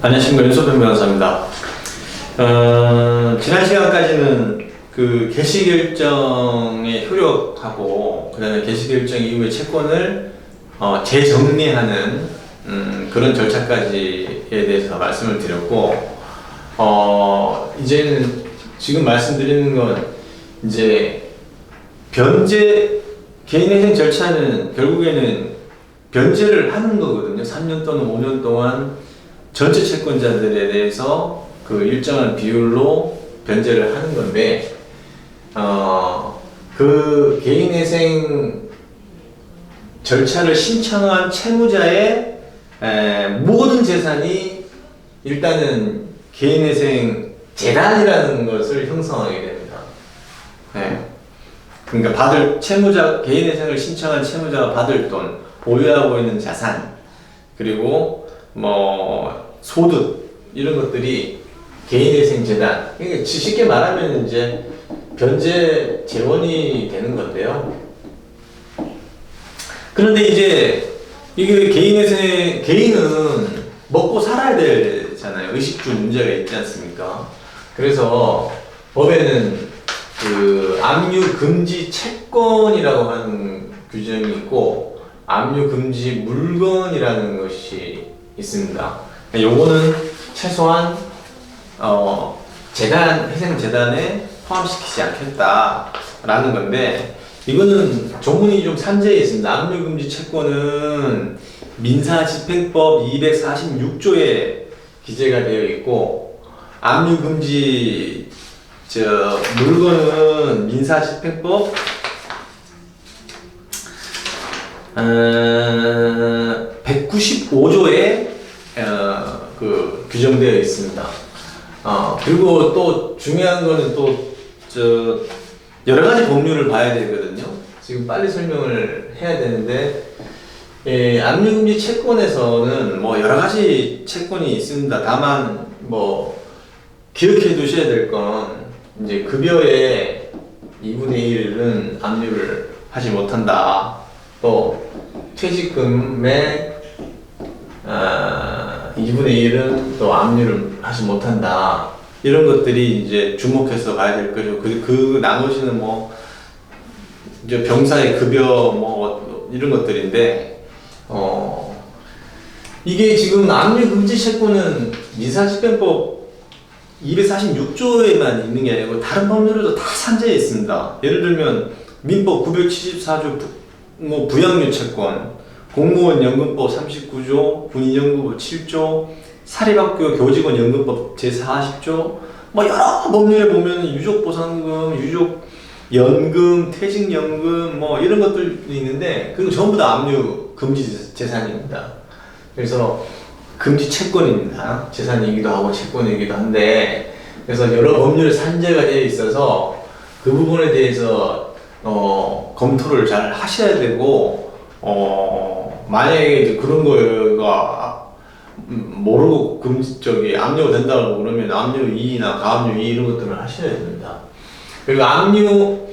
안녕하십니까, 윤소평 변호사입니다. 지난 시간까지는 그 개시결정의 효력하고 그다음에 개시결정 이후의 채권을 재정리하는 그런 절차까지에 대해서 말씀을 드렸고, 이제는 지금 말씀드리는 건 이제 개인회생 절차는 결국에는 변제를 하는 거거든요. 3년 또는 5년 동안 전체 채권자들에 대해서 그 일정한 비율로 변제를 하는 건데, 그 개인회생 절차를 신청한 채무자의 모든 재산이 일단은 개인회생 재단이라는 것을 형성하게 됩니다. 네. 그러니까 개인회생을 신청한 채무자가 받을 돈, 보유하고 있는 자산, 그리고 소득, 이런 것들이 개인회생 재단, 그러니까 쉽게 말하면 이제 변제 재원이 되는 건데요. 그런데 이제 이게 개인은 먹고 살아야 되잖아요. 의식주 문제가 있지 않습니까? 그래서 법에는 그 압류 금지 채권이라고 하는 규정이 있고, 압류 금지 물건이라는 것이 있습니다. 요거는 최소한 회생 재단에 포함시키지 않겠다라는 건데, 이거는 조문이 좀 산재해 있습니다. 압류 금지 채권은 민사집행법 246조에 기재가 되어 있고, 압류 금지 물건은 민사집행법 195조에 규정되어 있습니다. 그리고 또 중요한 거는 또 여러 가지 법률을 봐야 되거든요. 지금 빨리 설명을 해야 되는데, 압류금지 채권에서는 여러 가지 채권이 있습니다. 다만 기억해 두셔야 될 건, 이제 급여의 2분의 1은 압류를 하지 못한다. 또 퇴직금의 2분의 1은 또 압류를 하지 못한다. 이런 것들이 이제 주목해서 봐야 될 거죠. 그 나머지는 이제 병사의 급여 이런 것들인데, 이게 지금 압류 금지 채권은 민사집행법 246조에만 있는 게 아니고 다른 법률에도 다 산재해 있습니다. 예를 들면 민법 974조 부양류 채권, 공무원 연금법 39조, 군인연금법 7조, 사립학교 교직원 연금법 제40조, 여러 법률에 보면 유족보상금, 유족연금, 퇴직연금 이런 것들이 있는데, 그건 전부 다 압류 금지 재산입니다. 그래서 금지 채권입니다. 재산이기도 하고 채권이기도 한데, 그래서 여러 법률에 산재가 되어 있어서 그 부분에 대해서 검토를 잘 하셔야 되고, 만약에 이제 그런 거가 모르고 압류가 된다고 그러면 압류 2나 가압류 2 이런 것들을 하셔야 됩니다. 그리고 압류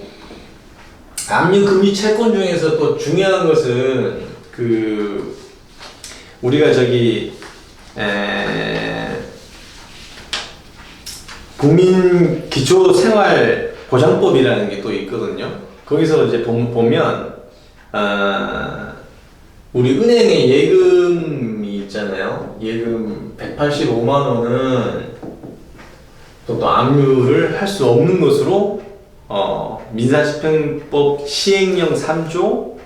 금지 채권 중에서 또 중요한 것은 우리가 국민기초생활보장법이라는 게 또 있거든요. 거기서 이제 보면 우리 은행의 예금이 있잖아요. 예금 185만 원은 또 압류를 할 수 없는 것으로 민사집행법 시행령 3조,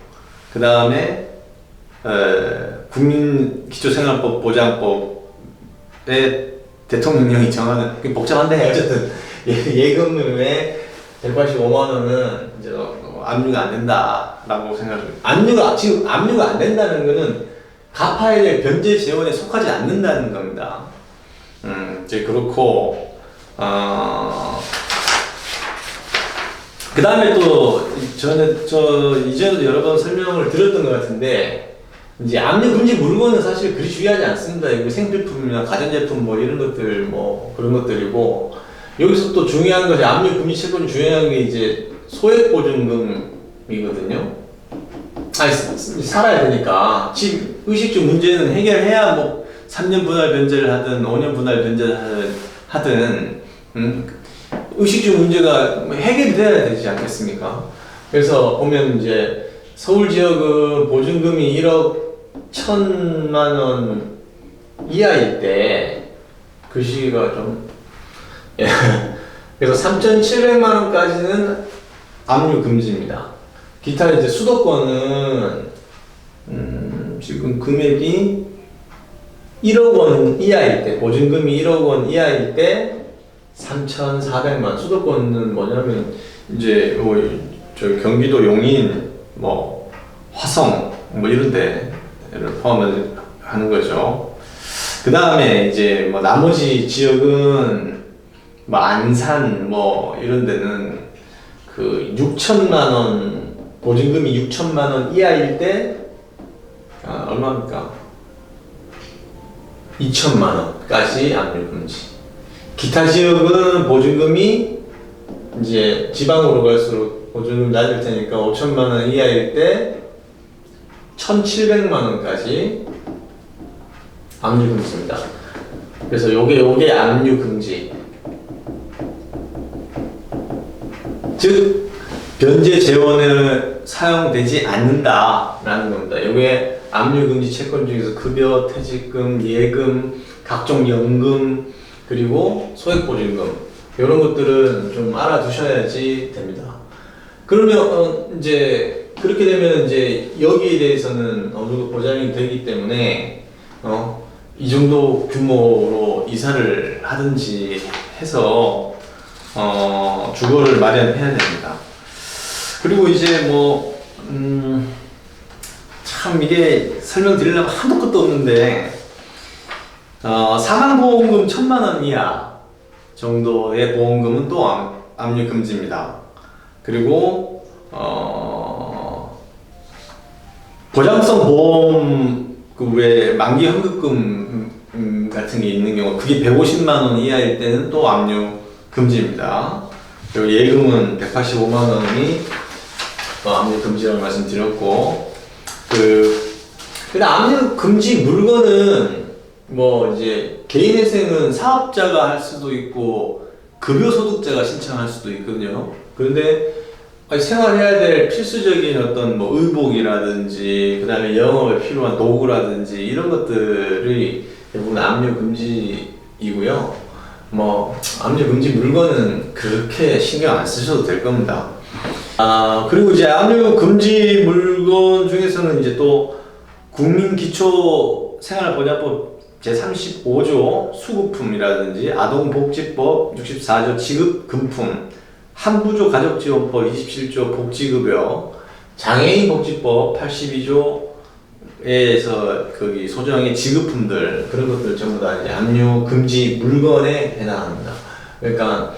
그 다음에 국민기초생활법 보장법에 대통령령이 정하는, 복잡한데 어쨌든 예금의 185만 원은 이제 압류가 안 된다라고 생각합니다. 지금 압류가 안 된다는 거는 갚아야 될 변제 재원에 속하지 않는다는 겁니다. 이제 그렇고, 그 다음에 또 이전에도 여러 번 설명을 드렸던 것 같은데, 이제 압류 금지 물건은 사실 그리 중요하지 않습니다. 이거 생필품이나 가전제품 이런 것들 그런 것들이고, 여기서 또 중요한 것이 압류 금지 채권이 중요한 게 이제 소액보증금이거든요. 살아야 되니까 집 의식주 문제는 해결해야 3년 분할 변제를 하든 5년 분할 변제를 하든 의식주 문제가 해결이 돼야 되지 않겠습니까? 그래서 보면 이제 서울 지역은 보증금이 1억 1천만 원 이하일 때 그 시기가 좀 예. 그래서 3,700만 원까지는 압류 금지입니다. 기타 이제 수도권은 지금 금액이 1억 원 이하일 때, 보증금이 1억 원 이하일 때 3,400만 원. 수도권은 뭐냐면 이제 뭐 저 경기도 용인, 뭐 화성 뭐 이런 데를 포함하는 거죠. 그 다음에 이제 뭐 나머지 지역은 뭐 안산 뭐 이런 데는 그 6천만 원, 보증금이 6천만 원 이하일 때 얼마입니까? 2천만 원까지 압류 금지. 기타 지역은 보증금이 이제 지방으로 갈수록 보증금 낮을 테니까 5천만 원 이하일 때 1,700만 원까지 압류 금지입니다. 그래서 요게 압류 금지. 즉 변제 재원을 사용되지 않는다라는 겁니다. 요게 압류 금지 채권 중에서 급여, 퇴직금, 예금, 각종 연금, 그리고 소액보증금 이런 것들은 좀 알아두셔야지 됩니다. 그러면 이제 그렇게 되면 이제 여기에 대해서는 어느 정도 보장이 되기 때문에 이 정도 규모로 이사를 하든지 해서 주거를 마련해야 됩니다. 그리고 이제 뭐 참 이게 설명드리려면 한도 끝도 없는데 사망보험금 1,000만 원 이하 정도의 보험금은 또 압류 금지입니다. 그리고 보장성 보험 그 왜 만기 환급금 같은 게 있는 경우 그게 150만 원 이하일 때는 또 압류 금지입니다. 그리고 예금은 185만 원이 압류 금지라고 말씀드렸고 근데 압류 금지 물건은 뭐 이제 개인회생은 사업자가 할 수도 있고 급여소득자가 신청할 수도 있거든요. 그런데 생활해야 될 필수적인 어떤 뭐 의복이라든지 그 다음에 영업에 필요한 도구라든지 이런 것들이 대부분 압류 금지이고요. 뭐 압류 금지 물건은 그렇게 신경 안 쓰셔도 될 겁니다. 그리고 이제 압류 금지 물건 중에서는 이제 또 국민기초생활보장법 제35조 수급품이라든지 아동복지법 64조 지급금품, 한부조 가족지원법 27조 복지급여, 장애인복지법 82조에서 거기 소정의 지급품들 그런 것들 전부 다 이제 압류 금지 물건에 해당합니다. 그러니까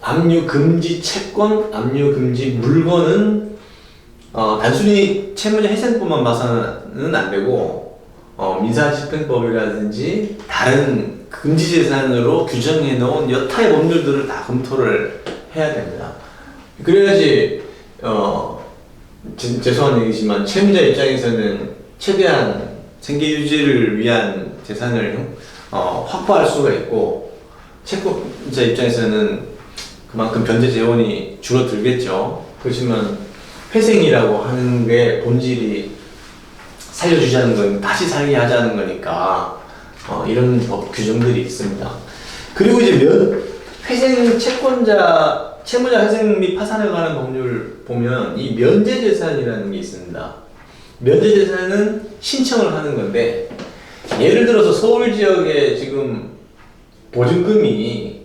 압류 금지 채권, 압류 금지 물건은 단순히 채무자 회생법만 봐서는 안 되고 민사집행법이라든지 다른 금지재산으로 규정해 놓은 여타의 법률들을 다 검토를 해야 됩니다. 그래야지 죄송한 얘기지만 채무자 입장에서는 최대한 생계 유지를 위한 재산을 확보할 수가 있고 채권자 입장에서는 그만큼 변제 재원이 줄어들겠죠. 그렇지만 회생이라고 하는 게 본질이 살려주자는 건 다시 살게 하자는 거니까 이런 법 규정들이 있습니다. 그리고 이제 회생 채무자 회생 및 파산에 관한 법률 보면 이 면제재산이라는 게 있습니다. 면제재산은 신청을 하는 건데 예를 들어서 서울 지역에 지금 보증금이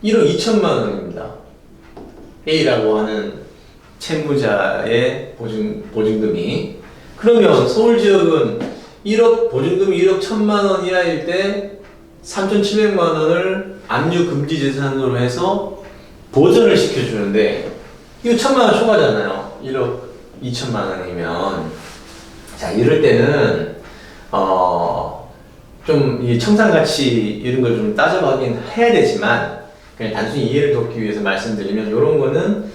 1억 2천만 원입니다. A라고 하는 채무자의 보증금이 그러면 서울 지역은 보증금이 1억 1천만 원 이하일 때 3,700만 원을 압류 금지 재산으로 해서 보전을 시켜주는데 이거 1,000만 원 초과잖아요. 1억 2천만 원이면 자 이럴 때는 좀 이 청산가치 이런 걸 좀 따져가긴 해야 되지만 그냥 단순히 이해를 돕기 위해서 말씀드리면 이런 거는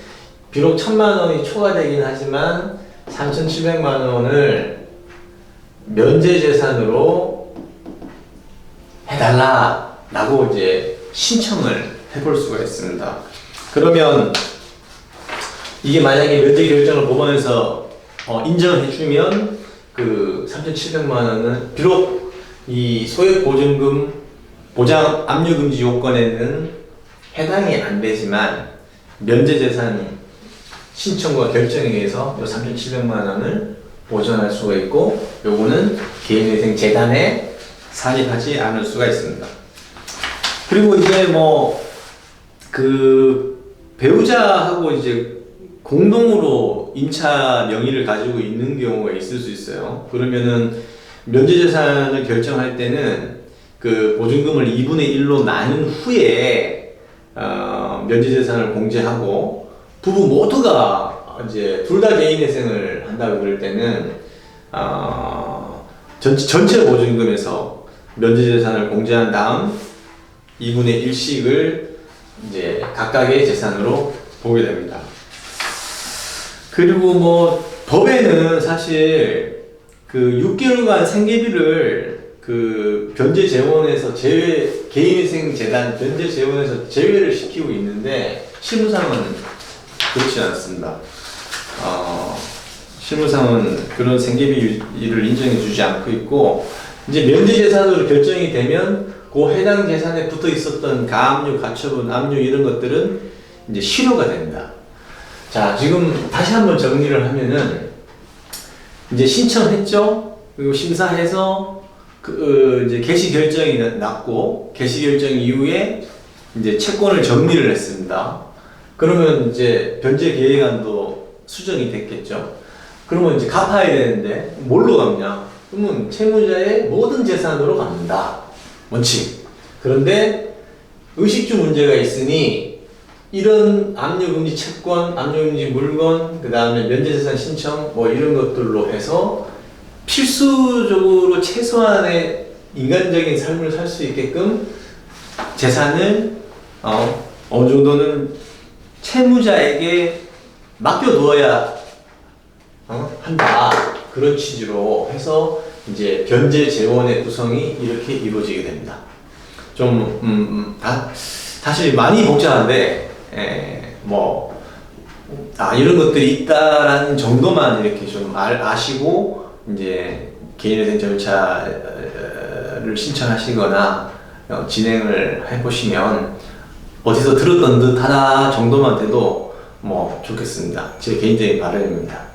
비록 1,000만 원이 초과되긴 하지만 3,700만 원을 면제재산으로 해달라라고 이제 신청을 해볼 수가 있습니다. 그러면 이게 만약에 면제 결정을 법원에서 인정을 해주면 그 3,700만 원은 비록 이 소액보증금 보장 압류금지 요건에는 해당이 안 되지만 면제재산 신청과 결정에 의해서 요 3,700만 원을 보전할 수가 있고, 요거는 개인회생 재단에 산입하지 않을 수가 있습니다. 그리고 이제 뭐 그 배우자하고 이제 공동으로 임차 명의를 가지고 있는 경우가 있을 수 있어요. 그러면은 면제재산을 결정할 때는 그 보증금을 2분의 1로 나눈 후에 면제재산을 공제하고, 부부 모두가 이제 둘 다 개인회생을 한다고 그럴 때는 전체 보증금에서 면제재산을 공제한 다음 2분의 1씩을 이제 각각의 재산으로 보게 됩니다. 그리고 뭐 법에는 사실 그 6개월간 생계비를 그 변제재원에서 제외, 개인회생 재단 변제재원에서 제외를 시키고 있는데 실무상은 그렇지 않습니다. 실무상은 그런 생계비를 인정해 주지 않고 있고, 이제 면제재산으로 결정이 되면 그 해당 재산에 붙어 있었던 가압류, 가처분, 압류 이런 것들은 이제 실효가 됩니다. 자, 지금 다시 한번 정리를 하면은 이제 신청했죠. 그리고 심사해서 이제 개시 결정이 났고, 개시 결정 이후에 이제 채권을 정리를 했습니다. 그러면 이제 변제 계획안도 수정이 됐겠죠. 그러면 이제 갚아야 되는데 뭘로 갚냐? 그러면 채무자의 모든 재산으로 갚는다. 원칙. 그런데 의식주 문제가 있으니 이런 압류금지 채권, 압류금지 물건, 그 다음에 면제재산 신청 뭐 이런 것들로 해서 필수적으로 최소한의 인간적인 삶을 살 수 있게끔 재산을 어느 정도는 채무자에게 맡겨두어야 한다. 그런 취지로 해서 이제 변제재원의 구성이 이렇게 이루어지게 됩니다. 좀 사실 많이 복잡한데 이런 것들이 있다라는 정도만 이렇게 좀 아시고 이제 개인회생 절차를 신청하시거나 진행을 해보시면 어디서 들었던 듯 하다 정도만 돼도 뭐 좋겠습니다. 제 개인적인 바람입니다.